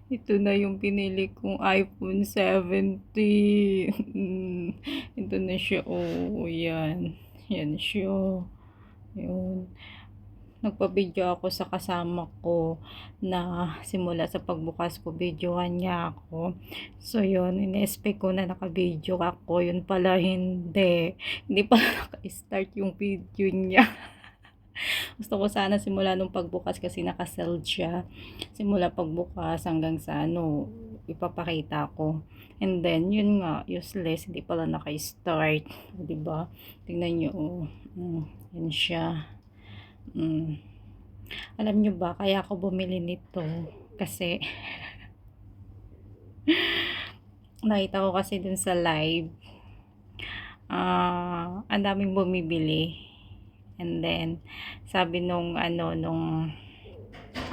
Ito na yung pinili kong iPhone 17. Ito na siya. Oh, yan. Yan siya. Yun. Nagpa-video ako sa kasama ko na simula sa pagbukas ko, videohan niya ako. So, yun. In-expect ko na naka-video ako. Yun pala, hindi. Hindi pala naka-start yung video niya. Gusto ko sana simula nung pagbukas kasi naka-sell siya. Simula pagbukas hanggang sa ano, ipapakita ko. And then, yun nga, useless. Hindi pala naka-start. Diba? Tingnan nyo, oh. Yan siya. Alam nyo ba, kaya ako bumili nito. Kasi, nakita ko kasi dun sa live, ang daming bumibili. And then, sabi nung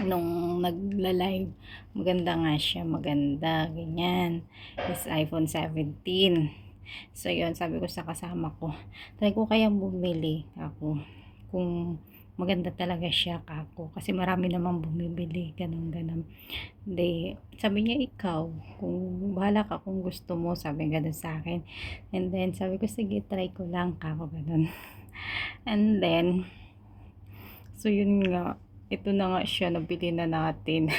nung nagla-live, maganda nga siya, maganda, ganyan. Is iPhone 17. So, yun, sabi ko sa kasama ko, try ko kayang bumili ako. Kung maganda talaga siya kako. Kasi marami namang bumibili, ganun. Hindi, sabi niya ikaw, kung bahala ka kung gusto mo, sabi ganun sa akin. And then, sabi ko, sige, try ko lang kako, ganun. And then, so yun nga, ito na nga siya, nabili na natin.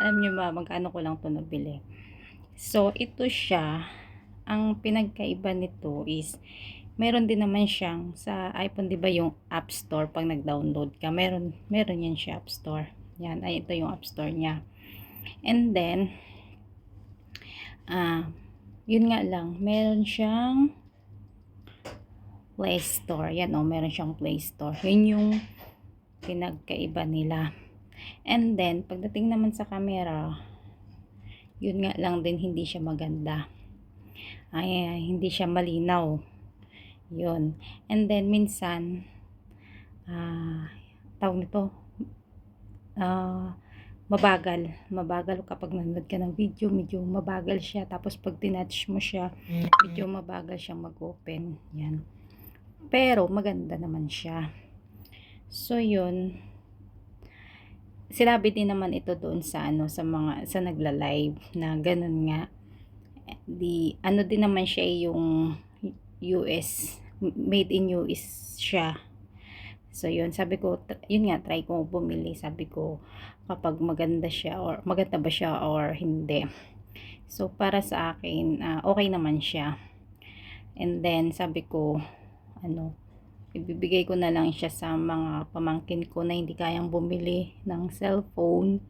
Alam niyo ba, magkano ko lang to nabili. So, ito siya, ang pinagkaiba nito is, meron din naman siyang, sa iPhone, di ba yung App Store, pag nag-download ka, meron yan siya, App Store. Yan, ay ito yung App Store niya. And then, yun nga lang, meron siyang Play Store. Yan o, meron siyang Play Store. Yun yung pinagkaiba nila. And then, pagdating naman sa camera, yun nga lang din, hindi siya maganda. Hindi siya malinaw. Yun. And then, minsan, tawag nito, mabagal kapag nanonood ka ng video, medyo mabagal siya. Tapos, pag tinouch mo siya, medyo mabagal siyang mag-open. Yan. Pero, maganda naman siya. So, yun. Sinabi din naman ito doon sa sa nagla-live na ganun nga. Ano din naman siya yung US, made in US siya. So, yun. Sabi ko, yun nga, try ko bumili. Sabi ko, kapag maganda siya or maganda ba siya or hindi. So, para sa akin, okay naman siya. And then, sabi ko, ibibigay ko na lang siya sa mga pamangkin ko na hindi kayang bumili ng cellphone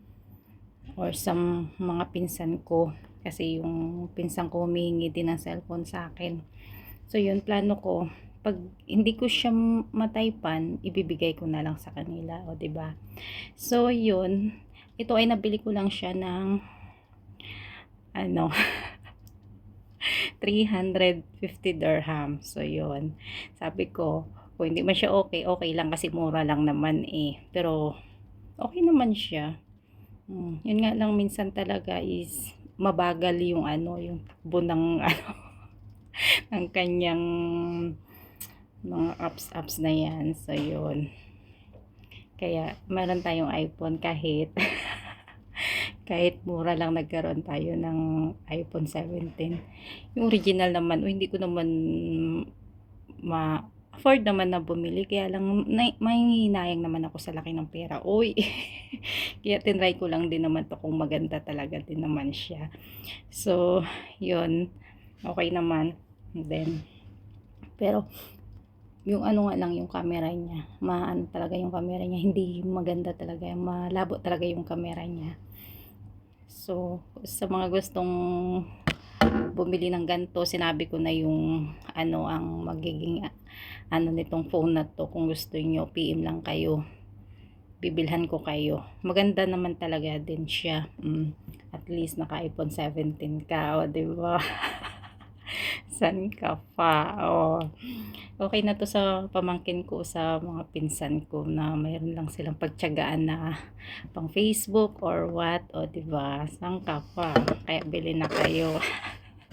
or sa mga pinsan ko. Kasi yung pinsan ko humihingi din ng cellphone sa akin. So, yun, plano ko, pag hindi ko siya mataypan, ibibigay ko na lang sa kanila, o diba? So, yun, ito ay nabili ko lang siya ng 350 dirham. So, yun. Sabi ko, kung hindi man siya okay, okay lang kasi mura lang naman eh. Pero, okay naman siya. Yun nga lang, minsan talaga is mabagal yung yung takbo ng ng kanyang mga apps na yan. So, yun. Kaya, meron tayong iPhone kahit kahit mura lang nagkaroon tayo ng iPhone 17. Yung original naman, hindi ko naman ma-afford naman na bumili. Kaya lang, mahinginayang naman ako sa laki ng pera. Uy! Kaya tinry ko lang din naman to kung maganda talaga din naman siya. So, yun. Okay naman. And then, pero, yung nga lang yung camera niya. Talaga yung camera niya. Hindi maganda talaga. Malabo talaga yung camera niya. So, sa mga gustong bumili ng ganito, sinabi ko na yung ang magiging nitong phone na to. Kung gusto niyo, PM lang kayo. Bibilhan ko kayo. Maganda naman talaga din siya. At least naka iPhone 17 ka, o diba? San ka pa? Okay na to sa pamangkin ko, sa mga pinsan ko na mayroon lang silang pagtiyagaan na pang Facebook or what, o diba? San ka pa? Kaya bili na kayo.